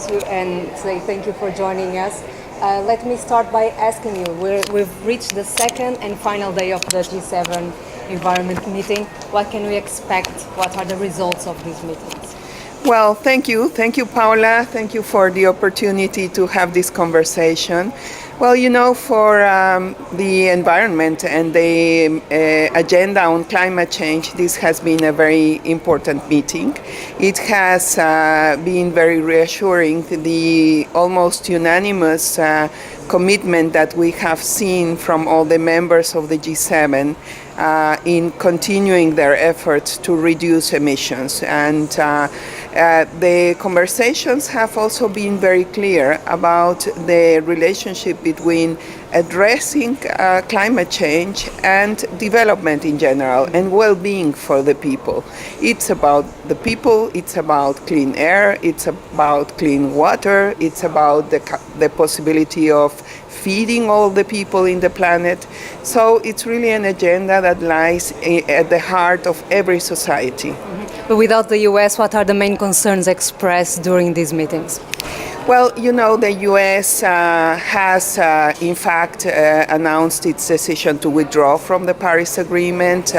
you and say thank you for joining us. Let me start by asking you, we've reached the second and final day of the G7 Environment Meeting. What can we expect? What are the results of these meetings? Well, thank you. Thank you, Paula. Thank you for the opportunity to have this conversation. Well, you know, for the environment and the agenda on climate change, this has been a very important meeting. It has been very reassuring, the almost unanimous commitment that we have seen from all the members of the G7 in continuing their efforts to reduce emissions. And the conversations have also been very clear about the relationship between addressing climate change and development in general and well-being for the people. It's about the people, it's about clean air, it's about clean water, it's about the possibility of feeding all the people in the planet. So it's really an agenda that lies at the heart of every society. Mm-hmm. But without the US, what are the main concerns expressed during these meetings? Well, you know, the U.S. has, in fact, announced its decision to withdraw from the Paris Agreement.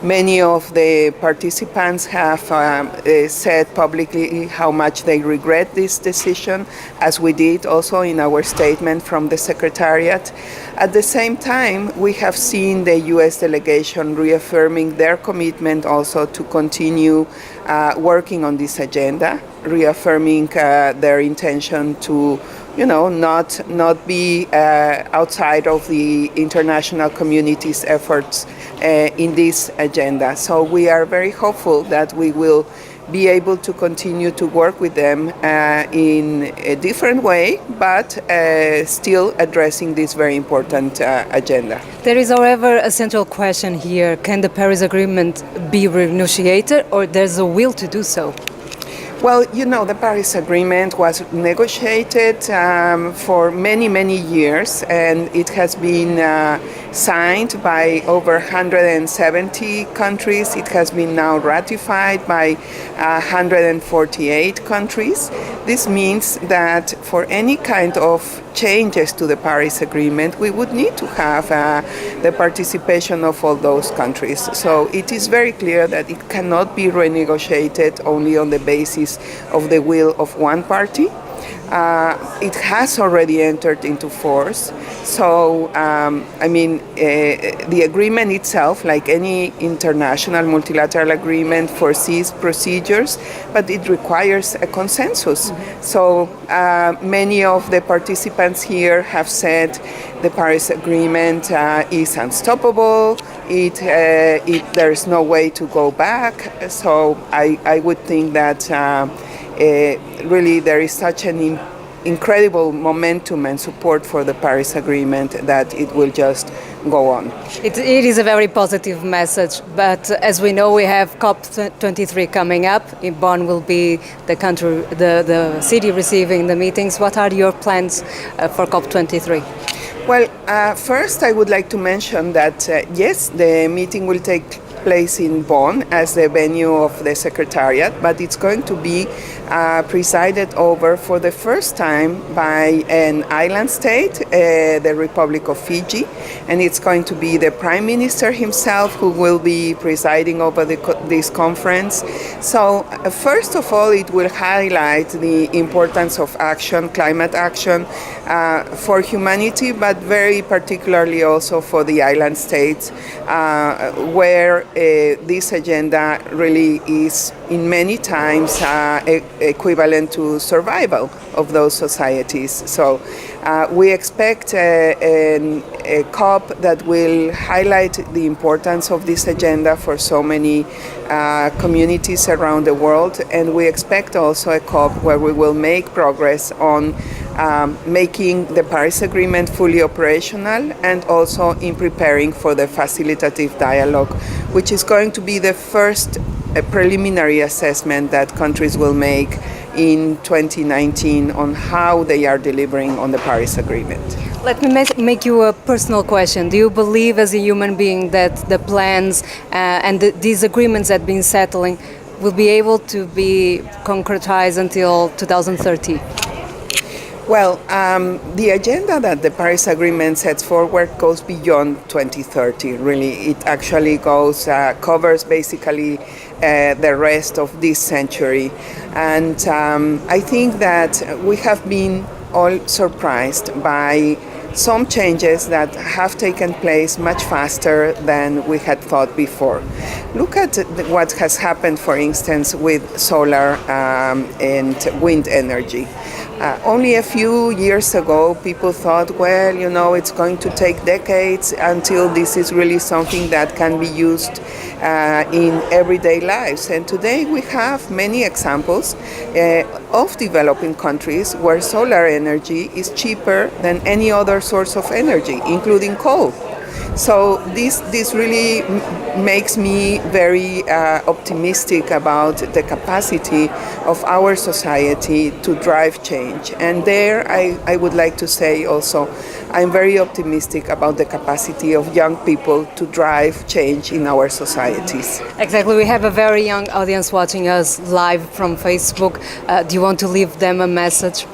Many of the participants have said publicly how much they regret this decision, as we did also in our statement from the Secretariat. At the same time, we have seen the U.S. delegation reaffirming their commitment also to continue working on this agenda, reaffirming their intention to, you know, not be outside of the international community's efforts in this agenda. So we are very hopeful that we will be able to continue to work with them in a different way, but still addressing this very important agenda. There is, however, a central question here. Can the Paris Agreement be renegotiated, or there's a will to do so? Well, you know, the Paris Agreement was negotiated for many years, and it has been signed by over 170 countries. It has been now ratified by 148 countries. This means that for any kind of changes to the Paris Agreement, we would need to have the participation of all those countries. So it is very clear that it cannot be renegotiated only on the basis of the will of one party. It has already entered into force. So, the agreement itself, like any international multilateral agreement, foresees procedures, but it requires a consensus. Mm-hmm. So, many of the participants here have said the Paris Agreement is unstoppable. There's no way to go back. So, I would think that really there is such an incredible momentum and support for the Paris Agreement that it will just go on. It is a very positive message, but as we know, we have COP23 coming up. In Bonn will be the city receiving the meetings. What are your plans for COP23? Well, first I would like to mention that yes, the meeting will take place in Bonn as the venue of the Secretariat, but it's going to be presided over for the first time by an island state, the Republic of Fiji, and it's going to be the Prime Minister himself who will be presiding over this conference. So first of all, it will highlight the importance of action, climate action for humanity, but very particularly also for the island states, where this agenda really is in many times equivalent to survival of those societies. So we expect a COP that will highlight the importance of this agenda for so many communities around the world, and we expect also a COP where we will make progress on making the Paris Agreement fully operational and also in preparing for the facilitative dialogue, which is going to be the first preliminary assessment that countries will make in 2019 on how they are delivering on the Paris Agreement. Let me make you a personal question. Do you believe as a human being that the plans and these agreements that have been settling will be able to be concretized until 2030? Well, the agenda that the Paris Agreement sets forward goes beyond 2030. Really, it actually covers basically the rest of this century. And I think that we have been all surprised by some changes that have taken place much faster than we had thought before. Look at what has happened, for instance, with solar and wind energy. Only a few years ago, people thought, well, it's going to take decades until this is really something that can be used in everyday lives. And today we have many examples of developing countries where solar energy is cheaper than any other source of energy, including coal. So this really makes me very optimistic about the capacity of our society to drive change. And there I would like to say also, I'm very optimistic about the capacity of young people to drive change in our societies. Exactly. We have a very young audience watching us live from Facebook. Do you want to leave them a message?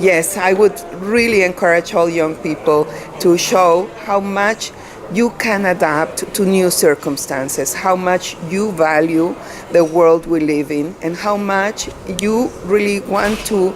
Yes, I would really encourage all young people to show how much you can adapt to new circumstances, how much you value the world we live in, and how much you really want to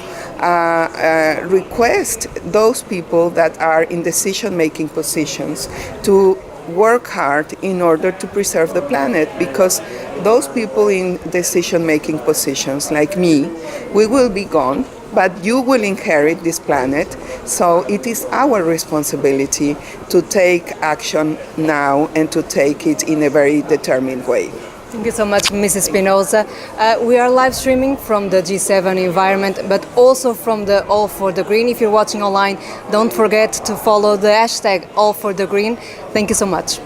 request those people that are in decision-making positions to work hard in order to preserve the planet, because those people in decision-making positions, like me, we will be gone, but you will inherit this planet. So it is our responsibility to take action now and to take it in a very determined way. Thank you so much, Mrs. Espinosa. We are live streaming from the G7 Environment, but also from the All for the Green. If you're watching online, don't forget to follow the hashtag All for the Green. Thank you so much.